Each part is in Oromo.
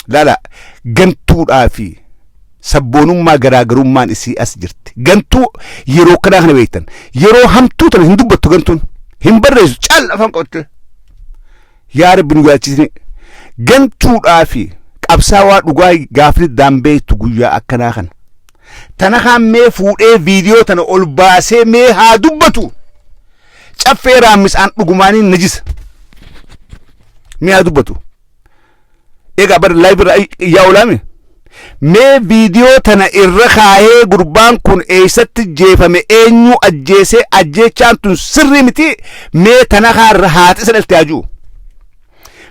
لا جنتو رافي سبونم ما جراجرم ما نسي أسجرت جنتو يرو كنا هنا بيتن يرو هم توتن هندو بتو جنتون هم برز شال أفهم قلت يا رب نقولتني جنتو رافي أبساوات وجاي غافل دامبي تقولي أكناهن تناها مي فوق فيديو تنا أولباسه مي هادو بتو شافيرا مس أن رجماني نجس مي هادو بتو إيه قبر لايف يا أولامي مي فيديو تنا الرخاء قربان كون إيست جيفا مي إنيو أجيسي أجيشان تنسري متي مي تناها رهات إسر التاجو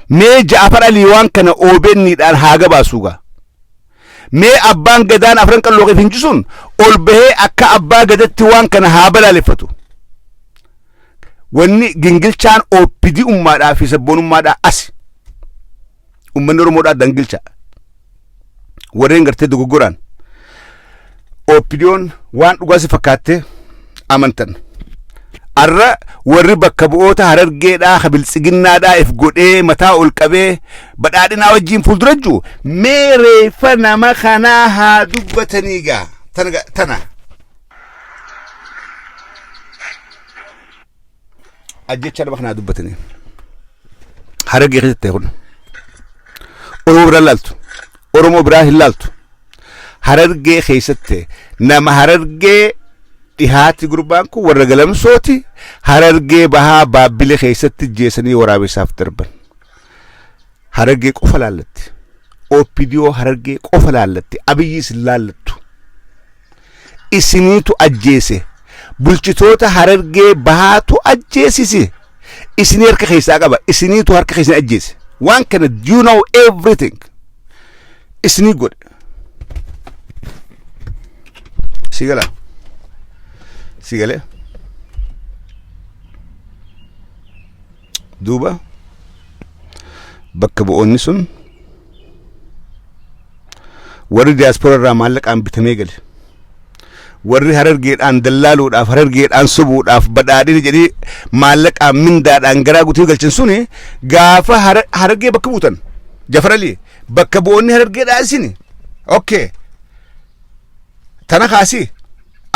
مي جعفر اليوان كان أوبني دان هاجا باسوغا مي أبان قدان أفرنك اللوغي فينجسون أولبه أكا أبا قدت توان كان هابلا لفتو واني جنجلشان أوبدي أمادا في سبون أمادا أسي أمنا رمودا دنجلشا ورين غرتي دوغوران أوبديون وان وغاسي فكاتي أمنتن arra warri bakka bu'oota harargeedhaa habilsiginnaadhaa if godhee mataa ol qabee badhaadhinaa wajjiin fuuldurajju mee reeffa nama kanaa haa dubbatanii gaa tana ajjecha nama kanaa dubbatanii harargee keessatti kun oromoo biraa laaltu oromoo biraa hin laaltu harargee keessatti nama harargee dhihaati gurbaan kun warra galamsooti harargee bahaa baabbilee keessatti jeesanii waraabeessaaf darban harargee qofa laallatti oopidiyoo harargee qofa laallatti abiyyiis laallattu isiniitu ajjeese bulchitoota harargee bahaatu ajjeesisi isinii harka keessaa qaba isiniitu harka keessaa ajjeese waan kana you know everything isinii godhe sigala sigale duuba bakka bu'oonni sun warri diaspora irraa maallaqaan bitamee gale warri harargeedhaan dallaaluudhaaf harargeedhaan subuudhaaf badhaadhini jedhii maallaqaan mindaadhaan garaa guutuu galchin suni gaafa harargee bakka buutan jafarali bakka bu'oonni harargeedhaa isini okay tana kaasii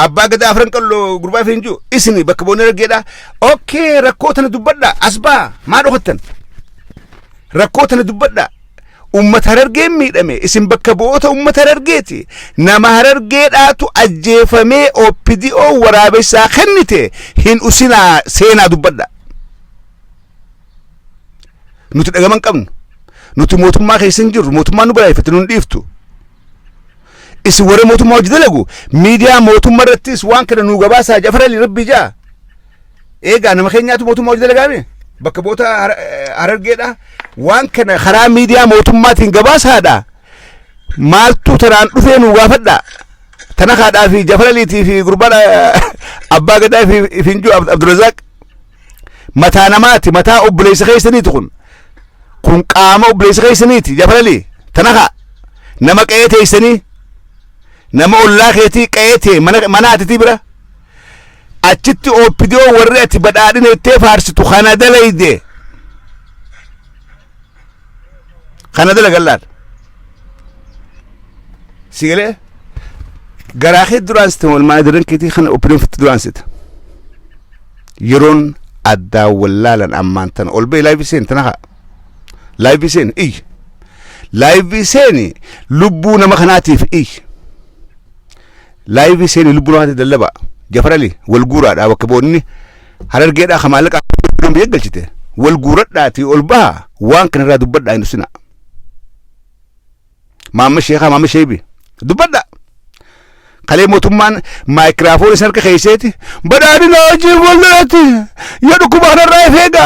abbaa gadaa afran qallo gurbaa finju isini bakka bu'oonni harargeedhaa okay rakkoo tana dubbadha asbaa maa dhokattan rakkoo tana dubbadha ummata harargee miidhame isin bakka bu'oota ummata harargeeti nama harargeedhaatu ajjeefamee OPDO waraabessaa kennite hin usinaa seenaa dubbadha nuti dhagaman qabnu nuti mootummaa keessan jirru mootummaa nu baraayifate nun dhiiftu isi warra mootummaa hojii dalagu miidiyaa mootummaa irrattis waan kana nu gabaasaa jafarali rabbi jaa eegaa nama keenyaatu mootummaa hojii dalagaame bakka bu'oota harargeedha waan kana karaa miidiyaa mootummaatiin gabaasaadha maaltu tanaan dhufee nu gaafadha tana kaadhaa fi jafaraliitii fi gurbaa abbaa gadaa fi finjuu Abdurrazaaq mataa namaati mataa obboleessa keessaniiti kun qaama obboleessa keessaniiti jafaralii tana kaa nama qe'ee teessanii nama ollaa keetii qe'ee mana atitii bira achitti OPDO warri ati badhaadhina ittee faarsitu kana dalayde kana dalagallaan sigalee garaakee duraan site walmaa daran keetii kana OPDO fitti duraan site yeroon addaa wallaalan ammaan tana ol ba'e laayivii seen tana haa laayivii seen laayivii seeni lubbuu nama kanaatiif laayivii seeni lubbuu namaatiif dallaba jafarali wal guuraadhaa bakka bu'oonni harargeedhaa kamaallaqa biyya galchite wal guuradhaati ol baha waan kana irraa dubbadhaa hin usina maamma sheekaa maamma sheebi dubbadha kalee mootummaan maayikiraafoon isa harka keesseeti badhaadhina hojii walleeti jedhu kuma kanarraa ifeega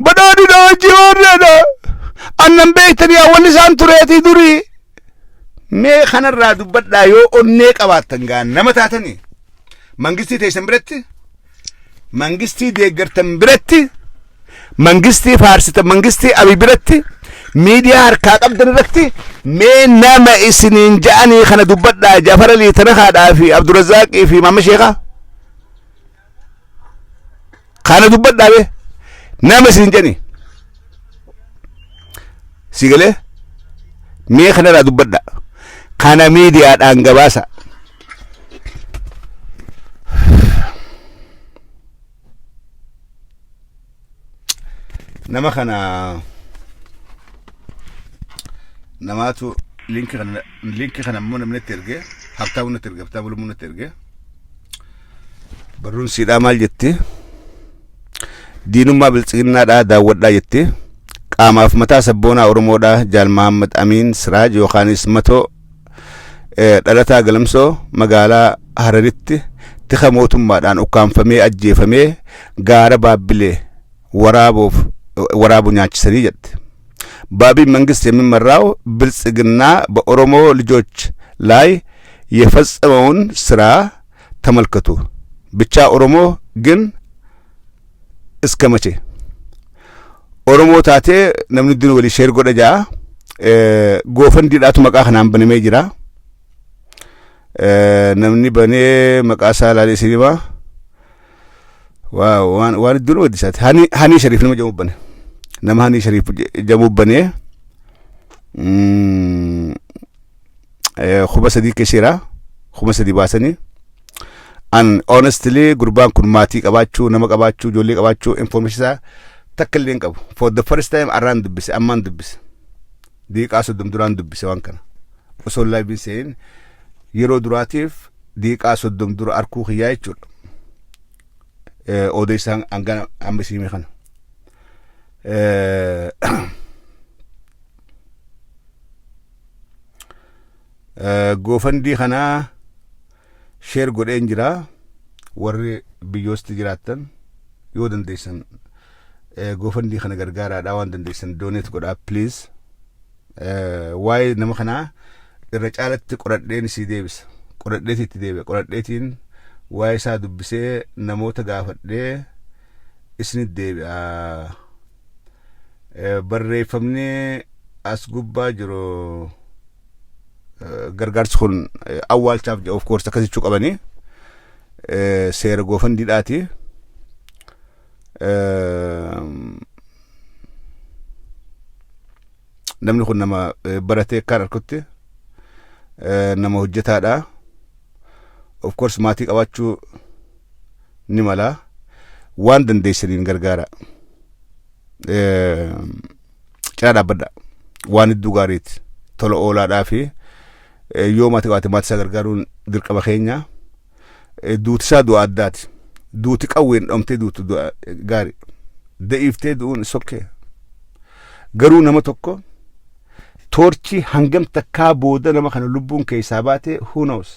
badhaadhina hojii warreedha annan beektanii awwalli isaan tureetii durii mee kanarraa dubbadhaa yoo onnee qabaattan gaan nama taatanii mangistii teessan biratti mangistii deeggartan biratti mangistii faarsitan mangistii abii biratti miidiyaa harkaa qabdan irratti mee nama isiniin ja'anii kana dubbadhaa jafaralii tanakaadhaa fi Abdurrazaaqii fi maamma sheekaa kana dubbadhaa be nama isiniin ja'anii sigalee mee kanarraa dubbadha kana miidiyaadhaan gabaasa nama kana namaatu linki kana ammoo namni itti ergee habtaa'uun itti ergee habtaa'uun lumuun itti ergee barruun siidhaa maal jetti diinummaa biltsiginnaadhaa daawwadhaa jetti qaamaaf mataa sabboonaa Oromoodhaa Jaal Mahammad Amiin Siraaj yookaanis matoo dhalataa Galamsoo magaalaa Hararitti tika mootummaadhaan ukkaanfamee ajjeefamee gaara Baabbilee waraabu nyaachisanii jette ባቢ መንግስት የሚመራው ብልጽግና በኦሮሞ ልጆች ላይ የፈጸመውን ስራ ተመልከቱ ብቻ ኦሮሞ ግን እስከ መቼ ኦሮሞ ታቴ ነምኒ ድን ወሊ ሼር ጎደጃ ጎፈንዲ ዳቱ መቃ ከናም በነሜ ጅራ ነምኒ በኔ መቃሳ ላሊ ሲኒማ ዋን ድን ወዲሳት ሃኒ ሸሪፍ ነው ጀሙበነ نمهاني شريف جابوا بنيه خبص دي كشيرا خبص دي باسني and honestly gurbaan kun maatii qabaachuu nama qabaachuu ijoollee qabaachuu information takkalleen qabu for the first time arraan dubbise ammaan dubbise diiqaa soddom duraan dubbise waan kana osoo live seen yeroo duraatiif diiqaa soddom dura arkuu xiyyaa jechuudha odeessaan angana ambisiime kana goofandii kana sheer godheen jira warri biyyoosti jiraattan yoo dandeessan goofandii kana gargaaraadhaa waan dandeessan donate godhaa please waa'ee nama kanaa irra caalatti qoradheen isii deebisa qoradheetiitti deebi'a qoradheetiin waa'ee isaa dubbisee namoota gaafadhee isinit deebi'a barreeffamni as gubbaa jiru gargaarsi kun awwaalchaaf of course akkasichuu qabanii seera goofandiidhaati namni kun nama baratee kan arkutti nama hojjetaadha of course maatii qabaachuu ni mala waan dandeessaniin gargaara cina dhaabbadha waan iddoo gaariiti tola oolaadhaa fi yoo maatii qabaate maatii isaa gargaaruun dirqama keenya duuti isaa du'a addaati duuti qawween dhomtee duutu du'a gaari da'iiftee du'uun sokkee garuu nama tokko torchi hangam takkaa booda nama kana lubbuun keessaa baate who knows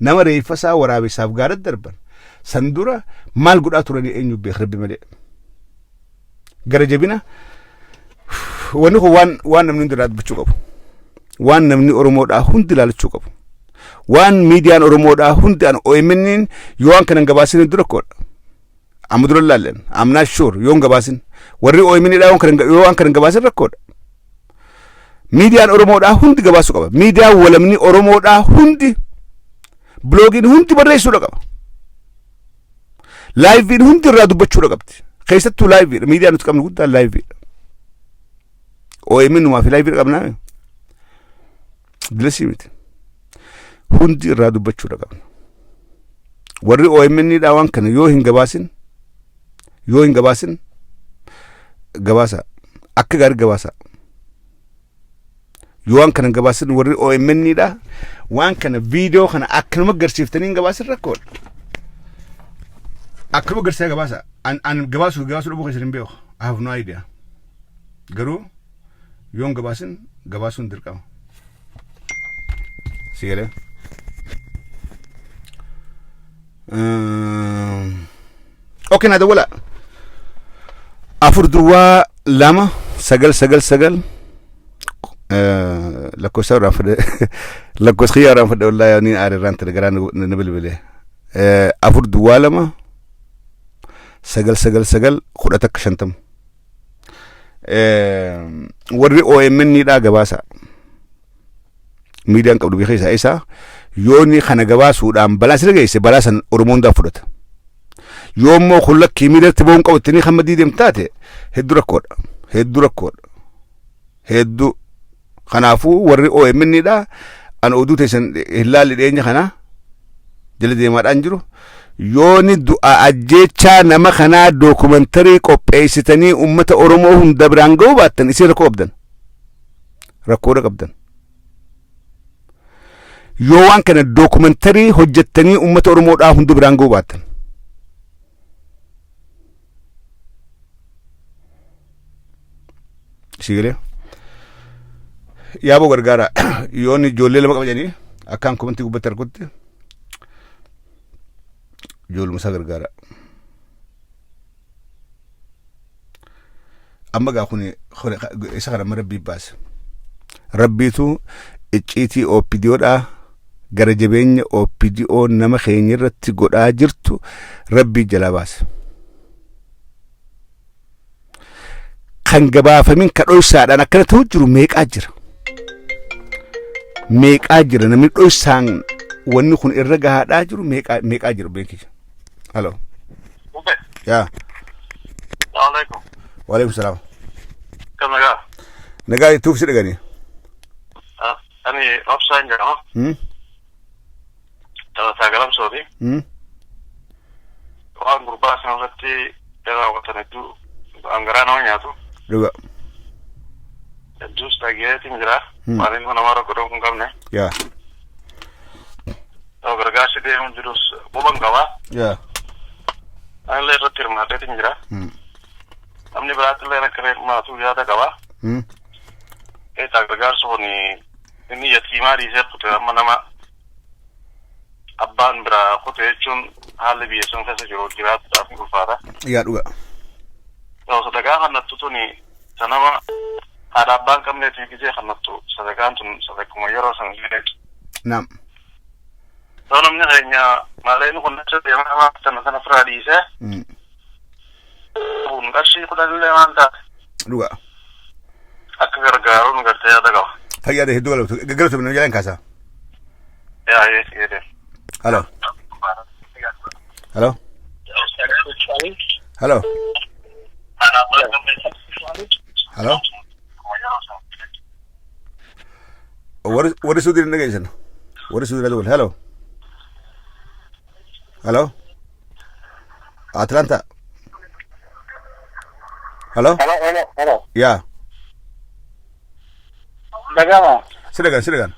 nama reeffa isaa waraabeessaaf gaara darban san dura maal godhaa turanii eenyu beek rabbi malee gara jabina wanni kun waan namni hundi dubbachuu qabu waan namni Oromoodhaa hundi ilaalachuu qabu waan miidiyaan Oromoodhaa hundi an OMN'n yoo waan kana gabaasin dura koodha amma dura laallen I'm not sure yoo gabaasin warri OMN'dhaa yoo waan kana gabaasin rakkoodha miidiyaan Oromoodhaa hundi gabaasuu qaba miidiyaan walamni Oromoodhaa hundi blogiin hundi barreessuudha qaba live'n hundi irraa dubbachuudha qabdi keessattuu live'dha miidiyaan nuti qabnu guddaa live'dha OMN numaa fi live'dha qabnaa dilasii miti hundi irraa dubbachuudha qabna warri OMN'dhaa waan kana yoo hin gabaasin gabaasa akka gaarii gabaasa yoo waan kana gabaasin warri OMN'dhaa waan kana viidiyoo kana akkanuma agarsiiftanii gabaasin rakkoodha akkanuma agarsiisaa gabaasa an gabaasuu dhubuu keessan hin beeku I have no idea garuu yoon gabaasuun dirqama sigalee okay na dawala afur duwwaa lama sagal lakkoofsa irraan fudhe lakkoofsa xiyyaa irraan fudhe wallaahi ni aariirraan ta'e garaa na bilbile afur duwwaa lama sagal 1150 warri OMN'dhaa gabaasa miidiyaan qabdu beekaa isaa yooni kana gabaasuudhaan balaa sila geesse balaa san Oromoon daa fudhata yoommoo kullakkii miidiyatti boon qabatanii hamma diidem taate hedduu rakkoodha hedduu kanaafuu warri OMN dha an oduu teessan hilaalli dhiyeenya kana jala deemaadhaan jiru yooni du'a ajjechaa nama kanaa dookumentarii qopheessitanii ummata Oromoo hunda biraan ga'uu baattan isin rakkoodha qabdan yoo waan kana dookumentarii hojjettanii ummata Oromoodhaa hunda biraan ga'uu baattan sigile yaaboo gargaara yooni ijoollee lama qabajanii akkaan komantii gubbatti argutti ijoollumasaa gargaara amma gaa kun isa kana rabbii baase rabbiitu icciitii OPDOdhaa gara jabeenya OPDO nama keenya irratti godhaa jirtu rabbii jalaa baase kan gabaafamin ka dhoysaadhaan akkana ta'u jiru meeqaa jira namni dhoysaan wanni kun irra gahaadhaa jiru meeqaa jiru beekija halo yaa Assalamualaikum. Waalaikumsalam. Kam nagaa? Nagaa itu sih degani. Ani offside jama. Sagalam sorry. Waan gurbaa sanarratti dhala watan itu anggaran nyatu. Juga. Jus tagiyetin jira. Paling mana mara kodong kamne. Ya. Tahu gargasi dia jurus bobang kawa. Ya. Ani leher tirma tetin jira. Amni berat leher keren matu jada kawa. Tak gargaso ni ini yatima di set putra nama abban bra kote chun hal biasa saya jauh kira tapi kufara. Iya juga. Kalau sedekah kan tu ni sanama ada abban kami ni kerja kan tu sedekah tu sedekah mayoro sangat. Nam. Tahu namanya hanya malah ini kena cerita yang apa sana fradi saya. Pun kasih kuda dulu yang anda. Juga. Aku gargaru ngerti ada kau. Tadi ada hidup kalau gagal tu jalan kasa. Ya ya. Halo. Halo. Halo. Halo. What is the negation? What is the other one? Hello. Hello. Atlanta. Halo. Halo. Ya. Bagaimana? Silakan.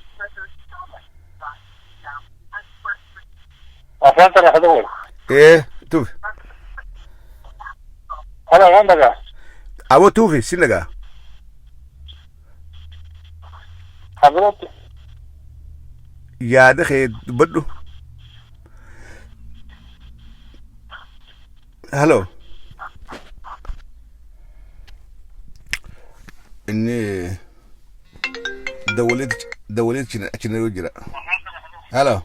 Atlanta dah dulu. Tu. Halo, mana? Awo tu silakan. Habis Ya deh bedu. Halo. Ini دولت Cina jira. Halo.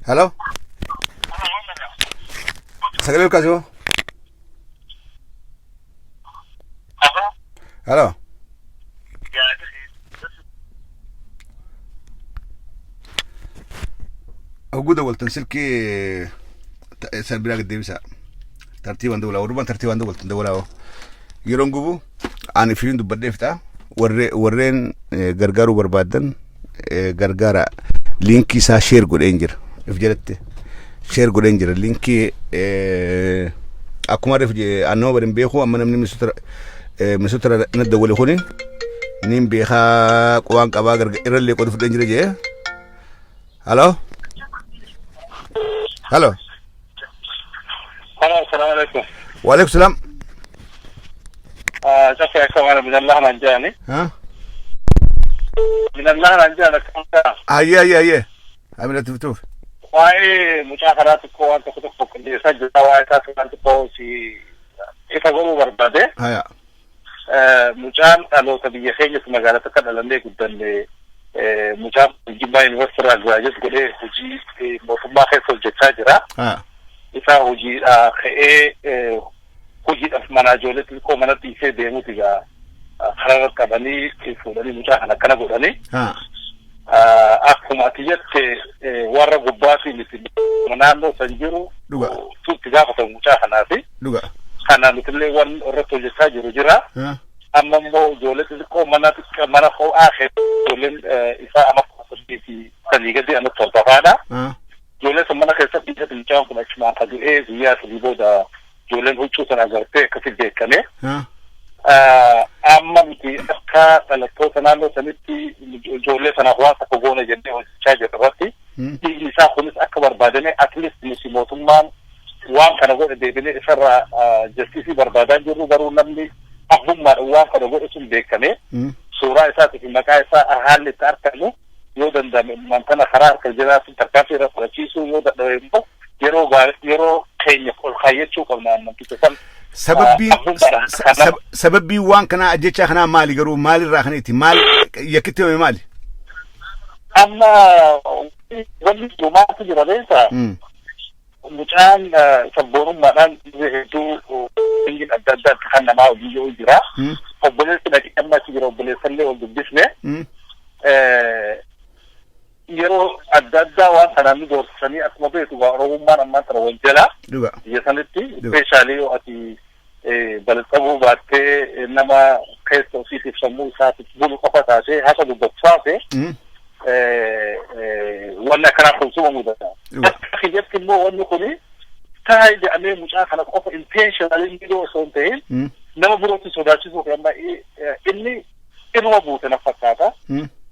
Halo. Sagale kaso. Halo. أقول دولت نسلكي سربيلا قديم سا ترتيبان دولة وربان ترتيبان دولة يرونغو أنا فيلم دبدي فتا ورين غرغارو بربادن غرغارا لينكي سا شير قول إنجر إفجرت شير قول إنجر لينكي أكو ما رفجي أنو برين بيخو أما نمني مسوتر ندولي خوني نيم بيخا قوان كبا إرلي قد فد إنجر جيه هلو هلو السلام عليكم. وعليكم السلام. شكرا كمان من الله نجاني. ها؟ من الله نجانا كمان. أيه. أمين تفتوف. واي مشاهدات كوان تكتب كل سجل واي تاسمان تبوسي إذا قوموا بربادة. هيا. مجان لو تبي خيجة مجالات كذا لندي قدام مجان جيبا ينوفر الجواجز كله هجي مطبخ خير جتاجرا. إذا هجي هجي أسمانا جولت لكم أنا تيسي ديمو تيجا خرجت كبني كيفولني مجان كنا قدامي. Aku matiyat ke warra gubbati misil manalo sanjiru tu tiga kata mucha hanasi kana mitile wan rato jesa jiru jira amma immoo ijoollee xixiqqoo mana ho'aa ijoolleen isaa amma fi sanii gadi amma torbafaadha. Ijoollee san mana keessatti isa mucaan kun achumaan fadu'ee guyyaa sadii booda ijoolleen huccuu sana agartee akkasi beekame. Amma miti akka dhalattoota naannoo sanitti ijoollee sanaaf waan tokko goona jennee hojjechaa jirra irratti. Dhiigni isaa kunis akka barbaadame at least nuti mootummaan waan kana godhe deebinee isarraa jastisii barbaadaa jirru garuu namni abbummaadhaan waan kana godhe sun beekame. Suuraa isaatii fi maqaa isaa haalli itti argamu yoo danda'ame mantana karaa harka jiraatu tarkaanfii irra fudhachiisuu yoo dadhabe immoo yeroo keenya ol kaayyachuu qabna amantiisa san. Sababbiin waan kanaa ajjechaa kanaa maali garuu maalirraa kanatti maal yakkitti hime maali? Amma wanni dhumaatu jira beektaa mucaan sabboonummaadhaan hedduu biyyin adda addaatti kan namaa hojii jira. Obboleessi dhaqeemmachi jira obboleessallee ol dubbisne. Yeroo adda addaa waan kanaan nu doorsisanii akkuma beeku oromummaan ammaan tana wanjalaa biyya sanitti ispeeshaalii yoo ati balqabuu baattee nama keessa ofiitiif sammuu isaatiif bulu qofa taatee haqa dubbachaate wanni akkanaa kunsuma mudata. Akka kiyyatti immoo wanni kuni taa'ee jedhamee mucaa kana qofa intentionally midhoo osoo hin ta'in nama birootti sodaachisuuf amma inni inuma buute na fakkaata.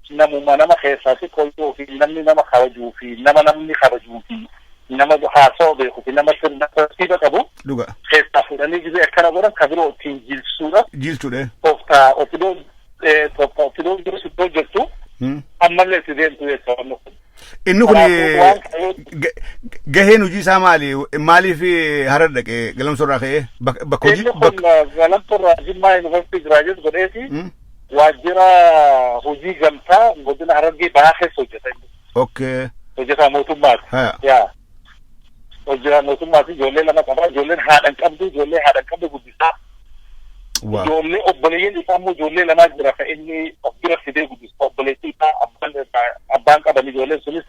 Namuma nama keessaatti koyuu fi namni nama kabajuu fi namni kabajuu fi nama haasoo beeku fi nama sirna tartiiba qabu keessaa fuudhanii gisee akkana godhan ka biroo ittiin jilchuudha. Ofidoon jiru sittoo jirtu ammallee itti deemtu jecha wanni kun. Inni kun gaheen hojii isaa maali? Maaliif Harar dhaqee Galamsoorraa ka'ee bakka hojii? Inni kun Galamsoorraa Jimmaa Yuunivarsiitii Giraajuweet godheeti. Waajjira hojii gamtaa godina Harargee bahaa keessa hojjeta. Okay. Hojjetaa mootummaati. Yaa. Hojjetaa mootummaati ijoollee lama qaba. Ijoolleen haadhan qabdu guddisaa. Ijoollee obboleeyyiin isaa immoo ijoollee lamaa jira ka inni of bira fidee guddisa. Obboleettii isaa abbaan qaban ijoolleen sunis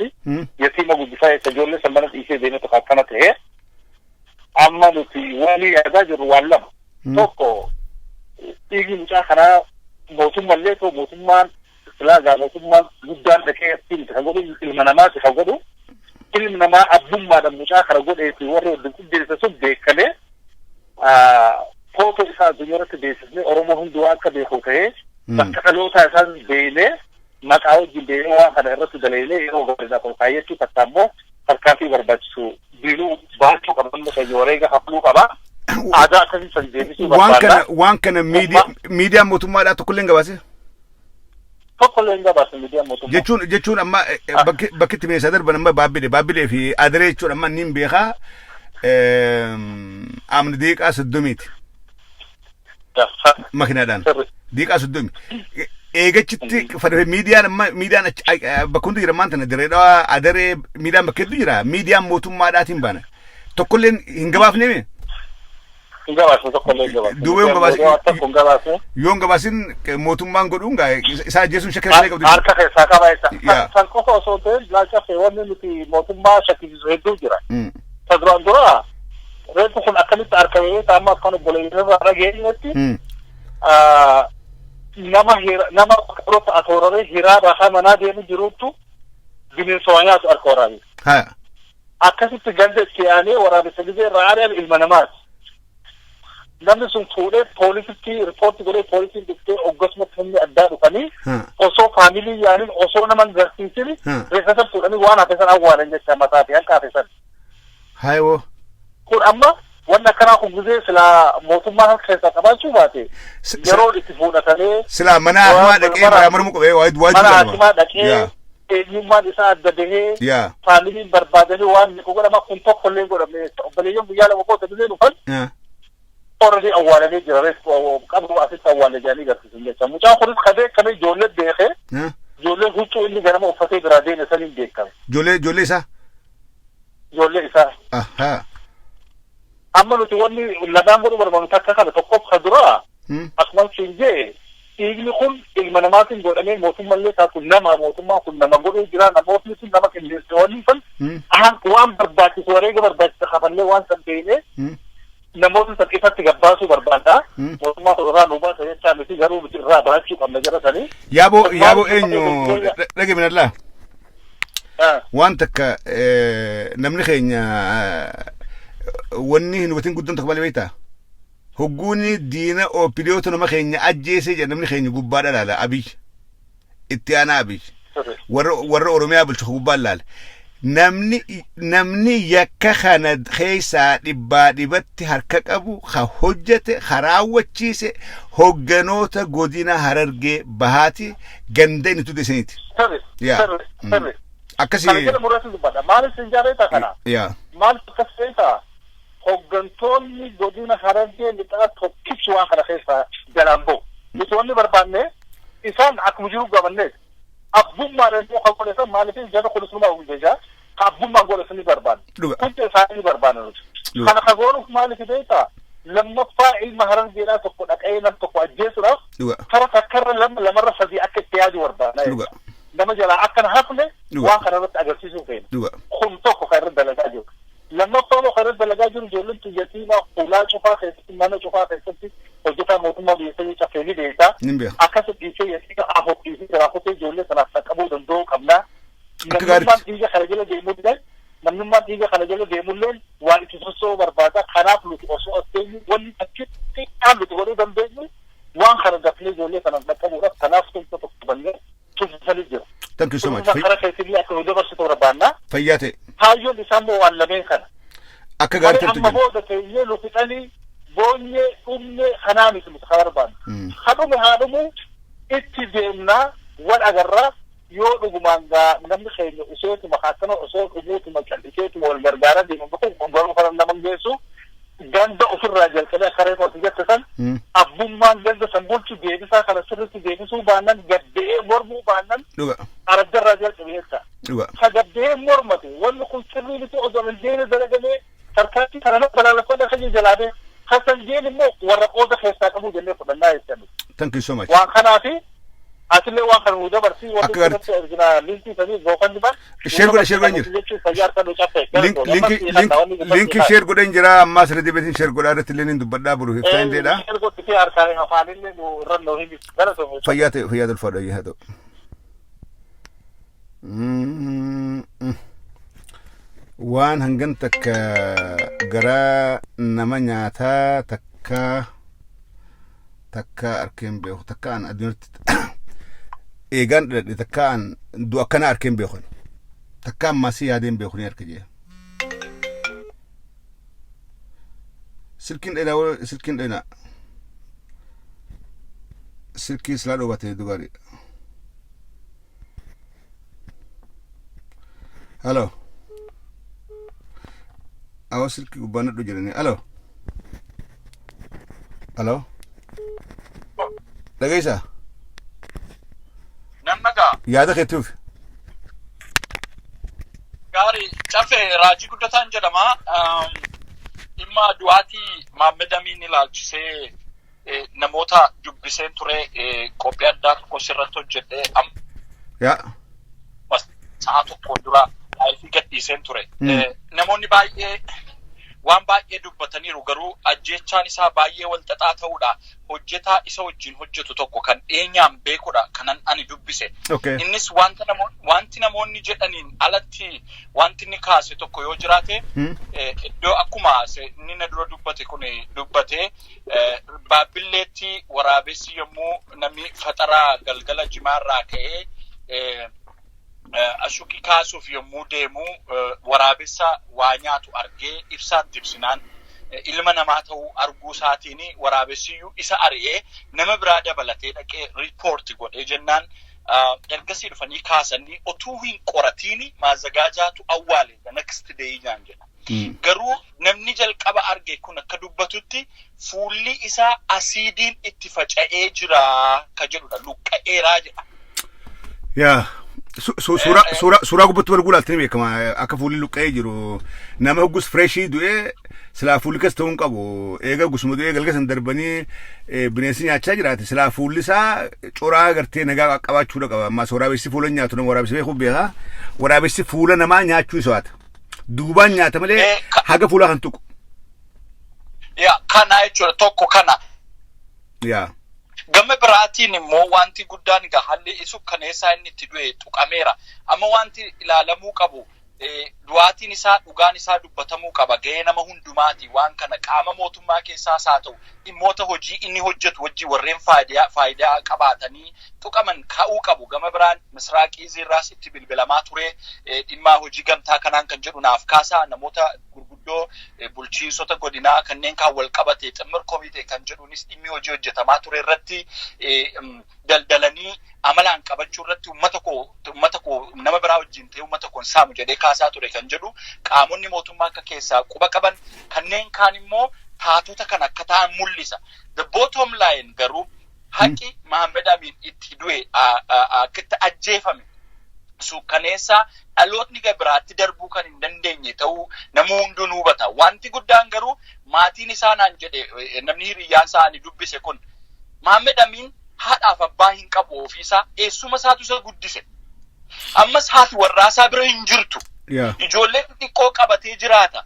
yatiima guddisaa jecha ijoollee san mana dhiisee deemee tokko akkana ta'e. Amma nuti waliin yaadaa jirru waan lama. Tokko dhiigni mucaa kanaa mootummallee ta'u mootummaan silaagaa mootummaan guddaan dhaqee ittiin kan godhu ilma namaati kan godhu ilmi namaa abbummaadhaan mucaa kana godheefi warri waliin qindeessa sun beekamee footoo isaa addunyaa irratti beeksisnee Oromoo hunduu akka beeku ta'ee bakka dhalootaa isaan beeynee maqaa wajjin beeynee waan kana irratti daleeynee yeroo gaariidhaaf ol kaayyachuu takka ammoo tarkaanfii barbaachisu biiluu baachuu qaban keenya wareega hafluu qaba. Aadaa akkasii san deebisuu barbaada. Waan kana miidiyaan mootummaadhaa tokkollee hin gabaase? Tokkollee hin gabaase miidiyaan mootummaa. Jechuun amma bakki meeshaa darban amma baabbilee fi adaree jechuun amma niin beekaa amni deeqaa soddomiiti. Makinaadhaan deeqaa soddomi. Eegachitti miidiyaan bakka hundi jira maanta direedhaa adaree miidiyaan bakka hedduu jira miidiyaan mootummaadhaatiin baana tokkolleen hin gabaafneme. Gabaasa tokkollee gabaasa. Yoon gabaasin mootummaan godhuun isaa ajjeesuun shakkii qabdi. Harka keessaa qaba isa. San qofa osoo ta'e laacha wanni nuti mootummaa shakkisiisu hedduu jira. Ta duraan dura reefu kun akkamitti argamee amma akkan obboleeyyiin irraa dhageenyetti nama qoroota atooraree hiraa baasaa manaa deemu jiruuttu bineensa nyaatu harka waraabe. Akkasitti ganda itti aanee waraabessa gisee irraa aari'an ilma namaati. Namni sun fuudhee poolisitti riippoortii godhee poolisiin dhuftee hoggasumatti humni addaa dhufanii osoo faamilii yaaniin osoo naman garsiisin reeffatan fuudhanii waan hafe san awwaalan jecha mataa fi harka hafe san. Haayoo. Kun amma wanni akkanaa kun gizee silaa mootummaa keessaa qabaachuu baate yeroo itti fuudhatanii silaa mana hakimaa dhaqee marmuu qabee waajjirra mana hakimaa dhaqee eenyummaan isaa adda bahee faamiliin barbaadanii waan ni godhama kun tokkollee godhamne obboleeyyan guyyaa lama booda gizee dhufan already awwaalanii jira reefu qabu asitti awwaalee jedhanii garsiisan jecha mucaan kunis kadee kamee ijoollee beekee ijoollee huccuu inni ganama uffatee biraa deeme saniin beekame. Ijoollee isaa? Ijoollee isaa. Amma nuti wanni lamaan godhu barbaadu takka kana tokkoof ka dura akkuma siinjee dhiigni kun ilma namaatiin godhamee mootummallee taatu mootummaa kun nama godhuu jira namootni sun nama qindeesse waliin kun waan barbaachisu wareega barbaachisa kafallee waan san beeknee namoota saqqifatti gabbaasu barbaada. Mootummaa irraa nu baasa jechaa miti garuu miti irraa baachuu qabna jara sanii. Yaaboo eenyu dhageminallaa. Waan takka namni keenya wanni hin hubatin guddoon takka malee beektaa? Hogguuni diina oopiliyoota nama keenya ajjeesee jedha namni keenya gubbaadha laala Abiy. Itti aanaa Abiy. Warra Oromiyaa bulchu gubbaan laala. Namni yakka kana keessaa dhibbaa dhibatti harka qabu ka hojjete raawwachiise hogganoota godina Harargee Bahaati ganda inni tude isiniiti. Akkasii. Kana jedha murreessu dubbata. Maaliif sin jaareeta kana? Maaliif akkas feetaa? Hoggantoonni godina Harargee lixaa tokkichi waan kana keessaa jalaan ba'u. Misoonni barbaanne isaan akkuma jiru gabanne abbummaadhaan immoo kan godhesan maaliif jara kulisummaa hojjechaa abbummaa godhesanii barbaanne. Kunti isaanii barbaanne nuti. Kana ka goonuuf maaliif beektaa? Lammaffaa ilma Harargeedhaa tokko dhaqee nam tokko ajjeesuudhaaf kara takkarra lamarra sadii akka itti yaadu barbaanna. Nama jalaa akkana hafne waan kana irratti agarsiisuu feena. Kun tokko kan irra dalagaa jiru. Lammaffaa kan irra dalagaa jiru ijoolleen xiyyaatiinaa fuulaa cufaa keessatti mana cufaa keessatti hojjetaa mootummaa biyya cafeenii beekaa akkasuma dhiisee yasiika afootiifi garaafotee ijoollee sanaaf qaqqabuu danda'uu qabnaa. Namnummaan dhiiga kana jala deemuudhaan namnummaan dhiiga kana jala deemuulleen waan itti sossoo barbaada. Kanaaf nuti osoo osteenyu wanni achitti nuti godhuu dandeenyu waan kana dafnee ijoollee sanaaf qaqqabuudhaaf kanaaf tokko tokko bannee tuffisanii jiru. Thank you so much. Kara keessatti akka nu dabarsitu barbaannaa. Fayyaate. Haayyoon isaan moo waan lameen kana. Akka gaarii ta'e. Amma booda ta'ee nu fixanii boonyee dhumne kanaa miti nuti kan barbaannu. Haadhumu itti deemnaa wal agarraa yoo dhugumaan namni keenya useetuma akkana osoo dhumuutuma calliseetuma wal gargaara deeman bakka garuu kana nama geessu ganda ofirraa jalqabee akka reekooti jette san abbummaan ganda san bulchu deebisaa kana sirriitti deebisuu baannan gaddee mormuu baannan araddarraa jalqabee jecha. Ka gaddee mormate wanni kun sirrii miti osoo hin deene dalagamee tarkaatti kana nama balaaleffata kan jalaabee hasan jeen immoo warra qooda keessaa qabuu jennee fudhannaa jechuudha. Thank you so much. Waan kanaafi asille waan kana nu dabarsii wanti irratti ergina linkii sanii gookan diban. Share godhe linkii share godhen jira amma asirra deebiin share godhaa irratti illee ni dubbadhaa bulu hiftaa hin deedhaa. Share godhitee harkaan afaanillee nu irra nu hin bisu. Fayyaa ulfaadha yaa ta'u. Waan hangan takka gara nama nyaataa takka arkeen beeku takka an addunyaatti eegaan dhadhe takka an du akkana arkeen beekun takka ammasii yaadeen beekun harka jee silkiin dheena silkii silaa dhoobate dugaari. Hello. Awas silkii gubbaan dhadhu jedhanii. Hello. Dhageessaa? Nan dhagaa. Yaada keetuuf. Gaarii caffee raajii guddataan jedhama. Dhimma du'aatii Maammed Amiin ilaalchisee namoota dubbiseen ture qophii addaa tokko sirratti hojjedhee sa'a tokko dura laayifii gadhiiseen ture. Namoonni baay'ee waan baay'ee dubbataniiru garuu ajjechaan isaa baay'ee wal xaxaa ta'uudha. Hojjetaa isa wajjin hojjetu tokko kan dheenyaan beekudha kanan ani dubbise. Innis wanti namoonni jedhaniin alatti wanti inni kaase tokko yoo jiraate iddoo akkuma inni na dura dubbate kun dubbate Baabilleetti waraabessi yommuu namni faxaraa galgala jimaarraa ka'ee ashuki kaasuuf yommuu deemu waraabessa waa nyaatu argee ibsaatti ibsinaan ilma namaa ta'uu arguu isaatiin waraabessiyyuu isa ari'ee nama biraa dabalatee dhaqee riipoorti godhee jennaan ergasii dhufanii kaasanii otuu hin qoratiin maazagaajaatu awwaale the next day jaan jedha. Garuu namni jalqaba arge kun akka dubbatutti fuulli isaa asiidiin itti faca'ee jira ka jedhudha luqqa'eeraa jedha. Suuraa gubbatti wal guulaaltanii beekama akka fuulli luqqa'ee jiru nama hoggus fireeshii du'ee silaa fuulli kas ta'uu hin qabu eega gusuma du'ee galga san darbanii bineensi nyaachaa jiraate silaa fuulli isaa coraa gartee nagaa qabaachuudha qaba ammaas waraabessi fuula nyaatu nama waraabessi beekuu beekaa waraabessi fuula namaa nyaachuu isaati duubaan nyaata malee haga fuulaa kan tuqu. Ya kana jechuudha tokko kana. Yeah. Gama biraatiin immoo wanti guddaan egaa haalli isu kaneessaa inni itti du'e tuqameera. Amma wanti ilaalamuu qabu du'aatiin isaa dhugaan isaa dubbatamuu qaba. Gahee nama hundumaati waan kana qaama mootummaa keessaas haa ta'u dhimmoota hojii inni hojjetu wajjin warreen faayidaa qabaatanii tuqaman ka'uu qabu. Gama biraan Misraaqii Zirraas itti bilbilamaa ture dhimma hojii gamtaa kanaan kan jedhu naaf kaasaa namoota gurguddoo bulchiinsota godinaa kanneen kan wal qabate ximmir komitee kan jedhuunis dhimmi hojii hojjetamaa ture irratti daldalanii amalaan qabachuu irratti ummata koo nama biraa wajjin ta'e ummata koon saamu jedhee kaasaa ture kan jedhu qaamonni mootummaa akka keessaa quba qaban kanneen kaan immoo taatota kan akka ta'an mul'isa. The bottom line garuu haqi Mahammed Amin itti du'e akka ajjeefame suukaneessa dhalootni biraatti darbuu kan hin dandeenye ta'uu namuu hunduu hubata. Wanti guddaan garuu maatiin isaa naan jedhe namni hiriyyaan isaa ani dubbise kun Mahammed Amin haadhaaf abbaa hin qabu ofiisaa eessuma isaatu isa guddise. Ammas haati warraasaa bira hin jirtu. Ijoollee xixiqqoo qabatee jiraata.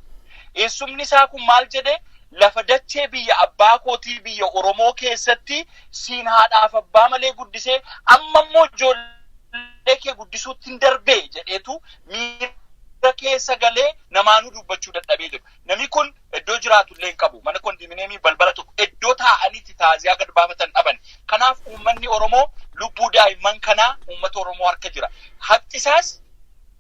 Eessumni isaa kun maal jedhe lafa dachee biyya abbaa kootii biyya Oromoo keessatti siin haadhaaf abbaa malee guddisee amma immoo ijoollee kee guddisuutti hin darbee jedheetu miira keessa galee namaanuu dubbachuu dadhabee jiru. Namni kun iddoo jiraatu illee hin qabu. Mana kondominiyeemii balbala tokko iddoo taa'aniitti taaziyaa gad baafatan dhaban. Kanaaf uummanni Oromoo lubbuu daa'imman kanaa uummata Oromoo harka jira. Haqi isaas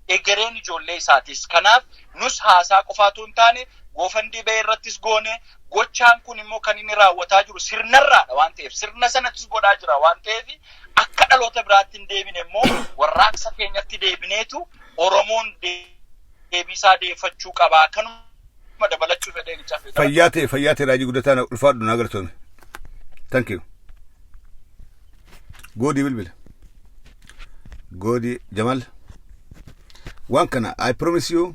egereen ijoollee isaatis. Kanaaf nus haasaa qofaatu hin taane goofandii ba'e irrattis goone gochaan kun immoo kan inni raawwataa jiru sirnarraadha waan ta'eef sirna sanattis godhaa jira waan ta'eef akka dhaloota biraatti hin deebine immoo warraaqsa keenyatti deebineetu Oromoon deebisaa deeffachuu qabaa kanuma dabalachuu fedheen itti fayyaate raajii guddataan ulfaadhu na agartoon. Thank you. Goodie bilbil. Goodie Jamal. Waan kana I promise you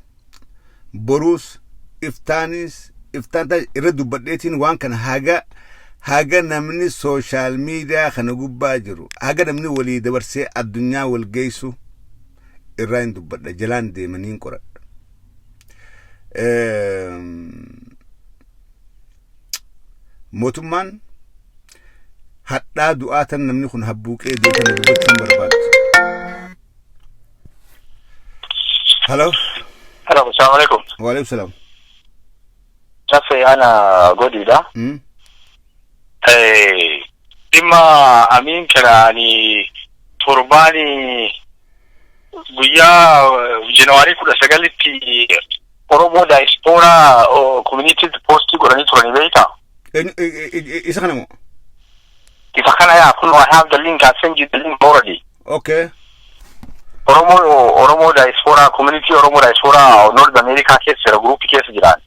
borus iftaanis iftaanta irra dubbadheetiin waan kana haga namni social media kana gubbaa jiru haga namni walii dabarsee addunyaa wal geessu irraa hin dubbadha jalaan deemanii hin qoradha. Mootummaan hadhaa du'aatan namni kun habbuuqee deetana dubbachuun barbaadu. Hello. Assalamu alaikum. Wa alaikum salam. Safi ana godida. Imma Amin Karani Turbani Guya January 19 Oromo diaspora community post gorani turani beita. Isa kana mo. Isa kana ya I have the link. I send you the link already. Okay. Oromo diaspora community Oromo diaspora North America case group case jiran.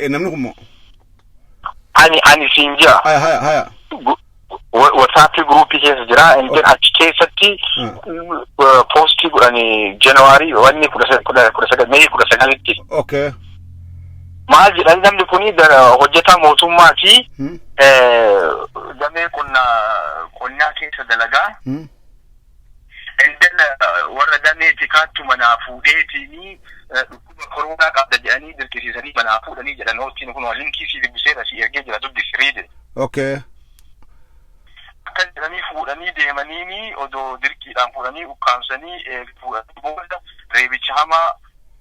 Namni kumo. Ani sinja. Haya. WhatsApp group case jira and then at case post gorani January wanni kuda May kuda. Okay. Maal jedhan namni kuni hojjeta mootummaati damee qonnaa keessa dalagaa and then warra damee tikaattu manaa fuudheetini dhukkuba koronaa qabda jedhanii dirqisiisanii manaa fuudhanii jedhan hootiin kun linkii fi dubbiseera si ergee jira dubbi firiide. Okay. Akkan jedhanii fuudhanii deemanii odoo dirqiidhaan fuudhanii ukkaamsanii fuudhanii booda reebicha hamaa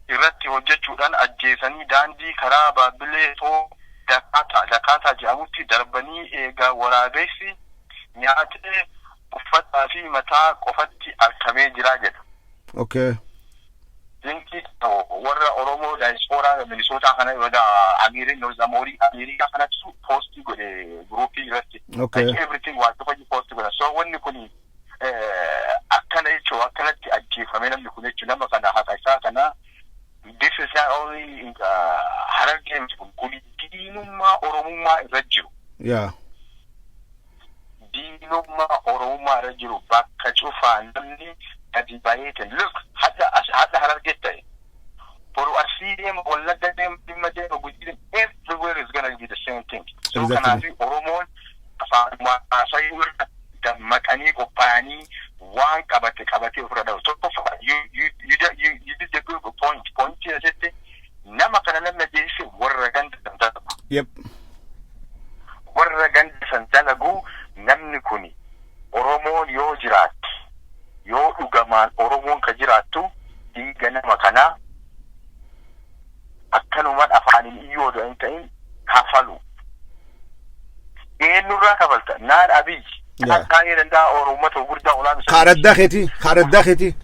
irratti hojjechuudhaan ajjeesanii daandii karaa Baabbilee too Dakaataa jedhamutti darbanii eegaa waraabessi nyaatee uffataa fi mataa qofatti argamee jira jedha. Okay. Linkii warra Oromoo diaspora Minnesota kana wada Amirin Nozamorii Amerika kanatti post godhe groupii irratti. Okay. Like everything was to post godha. So wanni kuni akkana jechuun akkanatti ajjeefamee namni kun jechuun nama kana haqa isaa kana. This is not only in Harar Games, Dinuma Oromuma Rajiru. Yeah. Dinuma Oromuma Rajiru, Bakachufa, Namni, Adibayet, and look, had the Harar Gete. For a CM or let them everywhere is going to be the same thing. So, exactly. Can I see Oromon, the mechanic of Pani, one kabate for so you did the good point here. Nama kana na medisi warra ganda. Yep. Oromoon yoo jiraattu yoo dhugamaan Oromoon ka jiraattu dhiiga nama kanaa akkanumaan afaaniin iyyoo hin ta'in kafalu. Eenyurraa kafalta? Naan Abiy. Akka inni danda'a Oromoota gurguddaa olaanoo. Kaaraddaa keetii.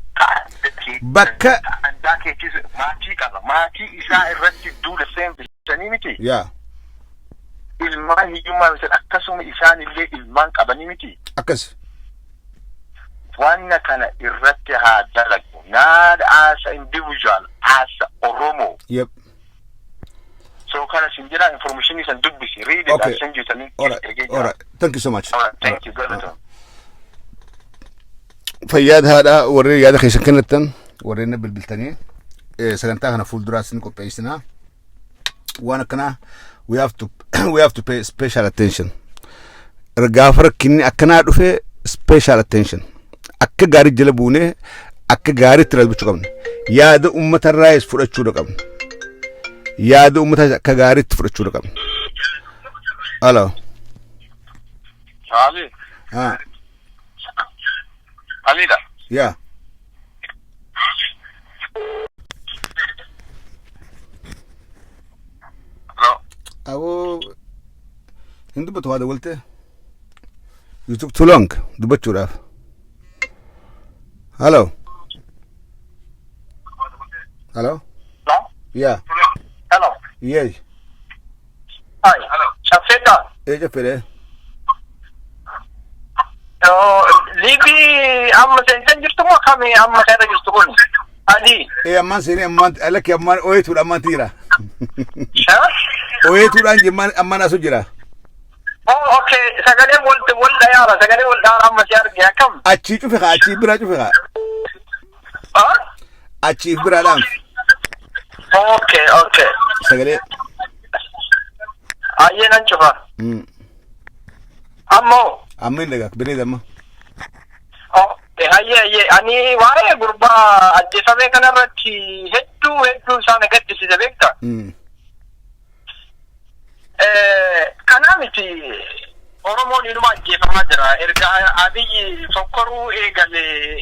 Bakka addaa keetis maatii qaba. Maatii isaa irratti duula seenfisanii miti. Ilmaan hiyyummaa misan akkasuma isaan illee ilmaan qabanii miti. Akkas. Wanna kana irratti haa dalagu. Not as an individual, as Oromo. Yep. So kana sinjira information is and dubbisi. Read it and send you something. All right. Thank you so much. All right. Thank you. Good. فياد هذا وري هذا خيسن كنتن ورينا بالبلتانية سلامتها هنا فول دراسة نكو بيسنا وانا كنا we have to pay special attention رجافر كني أكنا رفع special attention أك غاري جلبونه أك غاري ترى بتشوفون يا ده أمة الرئيس فرق شو رقم يا ده أمة أك غاري فرق شو رقم ألو علي علي ده يا أو هندو بتوه هذا قلته you took too long دبت شراف hello لا yeah hello yes hi hello شفيتا إيه جفرة ليبي أما سنتين جرتمو كمي أما سنتين جرتموني علي إيه أمان سيني أمان لك يا أمان أويت ولا أمان تيرا أويت ولا أنجي أمان أسجرا أوكي سكاني ولد يارا سكاني ولد يارا أما سيارك يا كم أشي شوفها أشي برا شوفها أشي برا لام أوكي سكاني أيه نشوفها أمو أمين لك بني دم هي أني واي غربا أجسامي كنا رتي هدو سانة قد سيدبكتا كنا متي أورمون إنما أجسام جرا إرجع أبي فكروا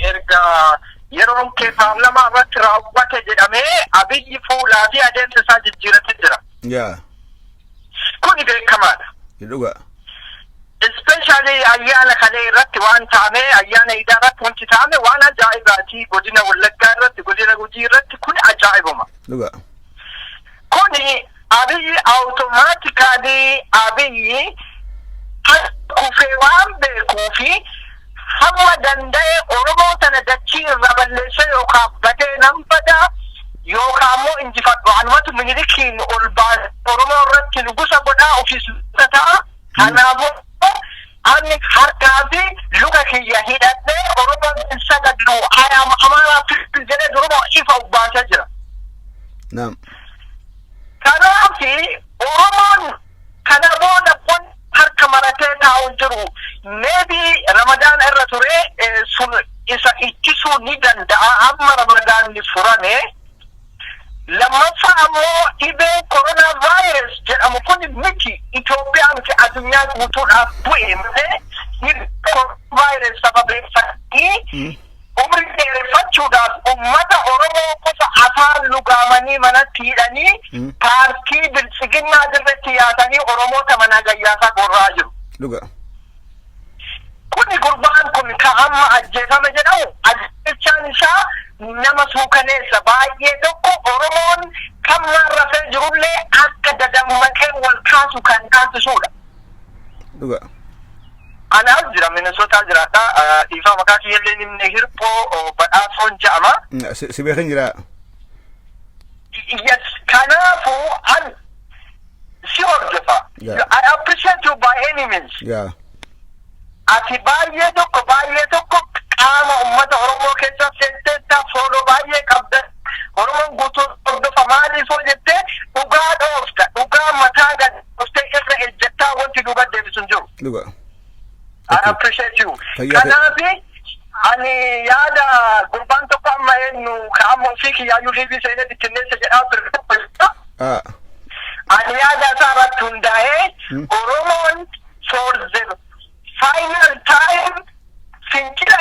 إرجع يرون كيف لما رترا وقت جرامي أبي فولا في أجن ساجد جرا تجرا يا كوني ده كمان يلوغا especially أيانا خلي رت وان تعمي أيانا إدارة وانت تعمي وانا جائباتي قدنا واللقاء رت قدنا قدي رت كل عجائبهما لوغا كوني أبي أوتوماتيكالي أبي كوفي وان بكوفي هم دندي أورمو تندتشي ربلسي يوكابتي نمبدا يوكامو انجفات وعنوات من ذكين أولبان أورمو رت نقصة بدا وفي سلطة هنابو أنك حركاتي لغة يهيدتني أورمو انساقدلو أنا أمانا في الجنة أورمو إفا وباشجرة نعم كنافي أورمون كنابون أقول حركة مرتين تاونجرو maybe رمضان الرتوري سن إسا إتسو ندن دا أما رمضان نفراني لما فهموا إذا كورونا فيروس جاء مكون مكي إثيوبيا مكي أدنيا مطول أبوي مكي فيروس سبب فكي umri dheereffachuudhaaf ummata Oromoo qofa afaan lugaamanii manatti hidhanii paartii bilchiginnaa irratti yaasanii Oromoota mana gayyaasaa gorraa jiru. Kuni gurbaan kun ka amma ajjeefame jedhamu ajjechaan isaa nama suukaneessa baay'ee tokko Oromoon kammaan rafee jirullee akka dadammaqee wal kaasu kan taasisuudha. أنا أجرا من صوت أجرا إذا ما كان يلين من هيربو بأفون جامع سبيخن جرا yes كنافو أن sure جفا I appreciate you by any means أتي باية دوكو كاما أمة أورمو كيسا سنتة فولو باية كبدا أورمو غوتو أردو فمالي فوجته وغاد أوفتا وغاد متاغا أوفتا إخرى الجتا وانتي دوغاد ديفسون جو I appreciate you. Kanafi, ani yada gurban to kama enu kamo fiki ya yulibi sene dikinese je after. Ani yada sara tundae Oromon for the final time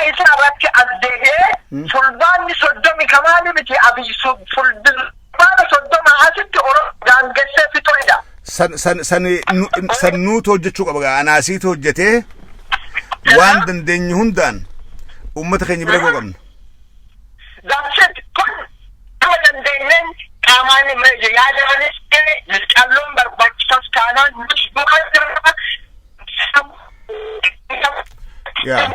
إسرائيل أزدهي سلطان صدومي كمان بتي أبي سلطان صدوم عاصمة أوروبا كان قصة في تويدا san nuutu hojjechuu qaba anaasiitu hojjetee waan dandeenyu hundaan ummata keenya bira goqabna. That's it. Kun dandeenyeen qaamaan yaadamanis calloon barbaachisaas taanaan nuti bukan jirra. Yeah.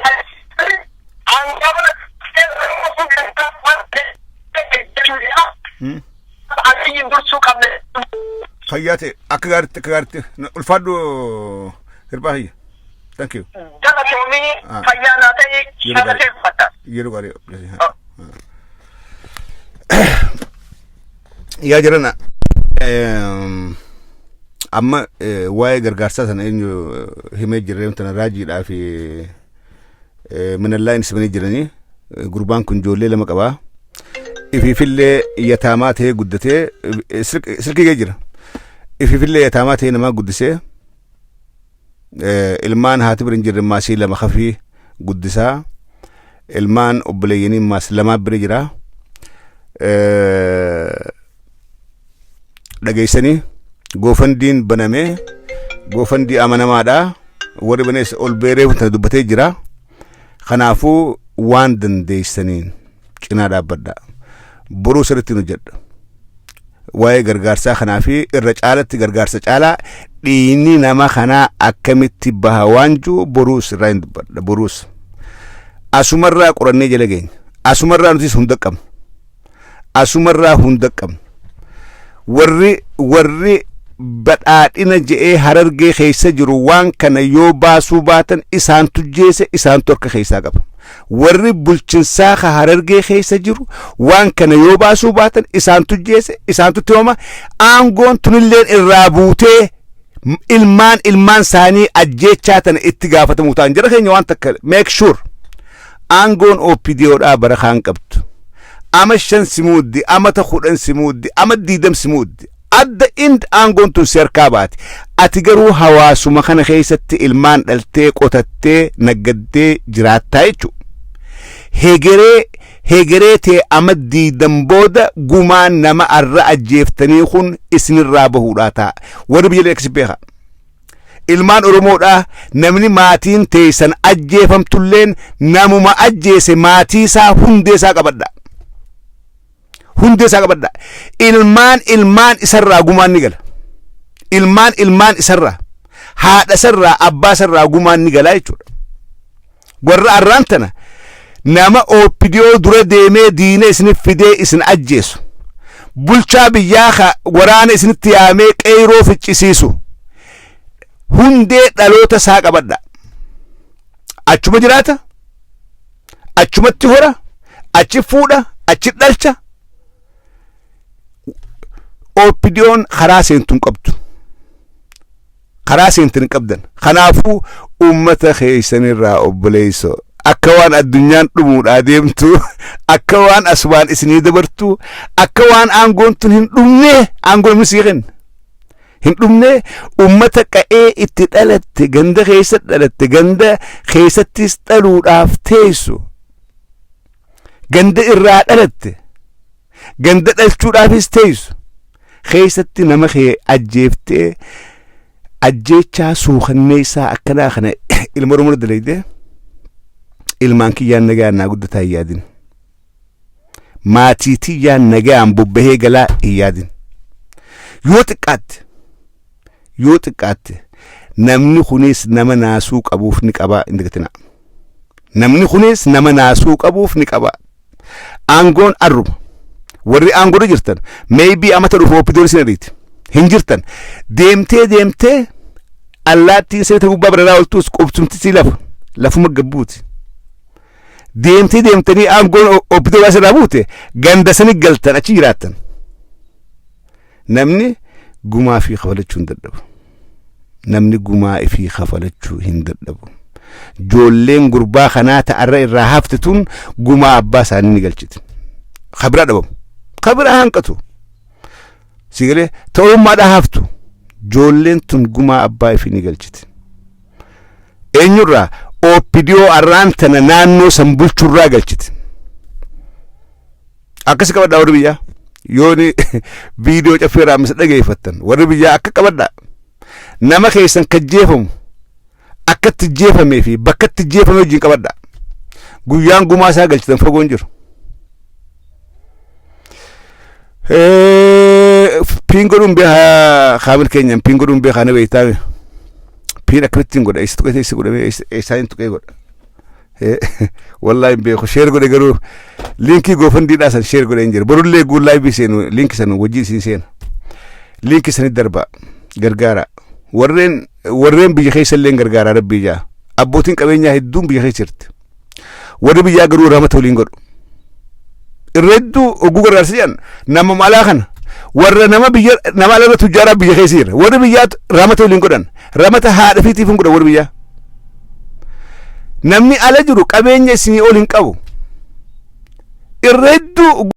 Fayyate akka gaaritti ulfaadhu hirphaa hayya. Thank you. Jala toomi fayyaanaa ta'e shalatee uffata. Yeroo gaarii. Yaa jirana amma waa'ee gargaarsaa sana eenyu himee jirree tana raajiidhaa fi minallaa inni jiranii gurbaan kun ijoollee lama qabaa. Ifiifillee yataamaa ta'ee guddatee silkii jira. Ifiifillee yataamaa ta'ee namaa guddisee ilmaan haati bira hin jirre maasii lama hafii guddisaa ilmaan obboleeyyanii maas lamaa bira jira. Dhageessanii goofandiin banamee goofandii amanamaadhaa warri banees ol beeree tana dubbatee jira. Kanaafuu waan dandeessaniin cinaa dhaabbadhaa. Boruu sirriitti nu jedha waa'ee gargaarsaa kanaa fi irra caalatti gargaarsa caalaa dhiinni nama kanaa akkamitti baha waan jiru boruus irraa hin dubbadha. Boruus asumarraa qorannee jala geenya asumarraa nutis hunda qabna asumarraa hunda qabna warri badhaadhina je'ee Harargee keessa jiru waan kana yoo baasuu baatan isaantu jeese isaantu harka keessaa qaba. Warri bulchinsaa ka Harargee keessa jiru waan kana yoo baasuu baatan isaantu jeese isaantu tiwama aangoon tunilleen irraa buutee ilmaan isaanii ajjeechaa tana itti gaafatamu ta'an jara keenya waan takka make sure aangoon OPDOdhaa bara kaan qabdu ama 5 simuuddi ama 10 simuuddi ama 20 simuuddi adda ind aangoon tun serkaa baati ati garuu hawaasuma kana keessatti ilmaan dhaltee qotattee naggaddee jiraattaa jechuudha. Hegeree tee ama 20 booda gumaan nama arra ajjeeftanii kun isinirraa bahuudhaa ta'a. Warri biyya leeksi beeka. Ilmaan Oromoodhaa namni maatiin teessan ajjeefamtulleen namuma ajjeese maatii isaa hundee isaa qabadha. Hundee isaa qabadha. Ilmaan isarraa gumaan ni gala. Ilmaan isarraa haadha isarraa abbaa isarraa gumaan ni gala jechuudha. Warra arraan tana nama OPDO dura deemee diina isinif fidee isin ajjeesu bulchaa biyyaa waraana isinitti yaamee qeyroo ficcisiisu hundee dhaloota isaa qabadha. Achuma jiraata achumatti hora achi fuudha achi dhalcha. OPDO'n karaa seentuun qabdu karaa seentin qabdan. Kanaafuu ummata keessanirraa obboleessoo akka waan addunyaan dhumuudhaa deemtu akka waan aswaan isinii dabartu akka waan aangoon tun hin dhumne aangoon misiiqin hin dhumne ummata qa'ee itti dhalatte ganda keessa dhalatte ganda keessattis dhaluudhaaf teessu ganda irraa dhalatte ganda dhalchuudhaafis teessu keessatti nama kee ajjeeftee ajjeechaa suukanneessaa akkanaa kana ilma Oromoo dalaydee ilmaan kiyyaan nagaan naa guddataa hin yaadin. Maatii tiyyaan nagaan bobbahee galaa hin yaadin. Yoo xiqqaatte namni kunis nama naasuu qabuuf ni qabaa hin dagatinaa. Namni kunis nama naasuu qabuuf ni qabaa. Aangoon arruma warri aangoo jirtan maybe amata dhufu OPDO'n isin ariiti hin jirtan deemtee allaattiin seeta gubbaa bararaa oltuus qubsumti lafuma gabbuuti. Deemtanii aangoon OPDO asirraa buute ganda sani galtan achi jiraattan. Namni gumaa fi kafalachuu hin dadhabu. Namni gumaa fi kafalachuu hin dadhabu. Joolleen gurbaa kanaa ta'arra irraa hafte tun gumaa abbaa isaanii ni galchiti. Kabira dhabamu. Kabira hanqatu. Sigalee ta'ummaadhaa haftu. Joolleen tun gumaa abbaa fi ni galchiti. Eenyurraa OPDO arraantana naannoo san bulchurraa galchiti akkas qabadhaa warri biyyaa yooni viidiyoo caffeeraa misa dhageeffattan warri biyyaa akka qabadhaa nama keessan kajjeefamu akkatti jeefamee fi bakkatti jeefame wajjin qabadhaa guyyaan gumaa isaa galchitan fogoon jiru pingo dum be ha khamil kenyan pingo dum be khana beitame pina kritin goda istu kete istu goda sain tuke goda wallahi be ko share goda garu linki go fandi da san share goda injir borulle gu live senu linki sanu waji sin linki sani darba gargara warren bi khaysalle gargara rabbi ja abotin qabenya hiddum bi khaysirti wadu bi ya garu rahmatul ingodo irreddu ugu garasiyan nama malakan warra nama biya nama la tujara biya khaysir wadu biyat rahmatul ingodan rahmata haada fiti fungoda wadu biya namni ala jiru qabenya sini olin qabu irreddu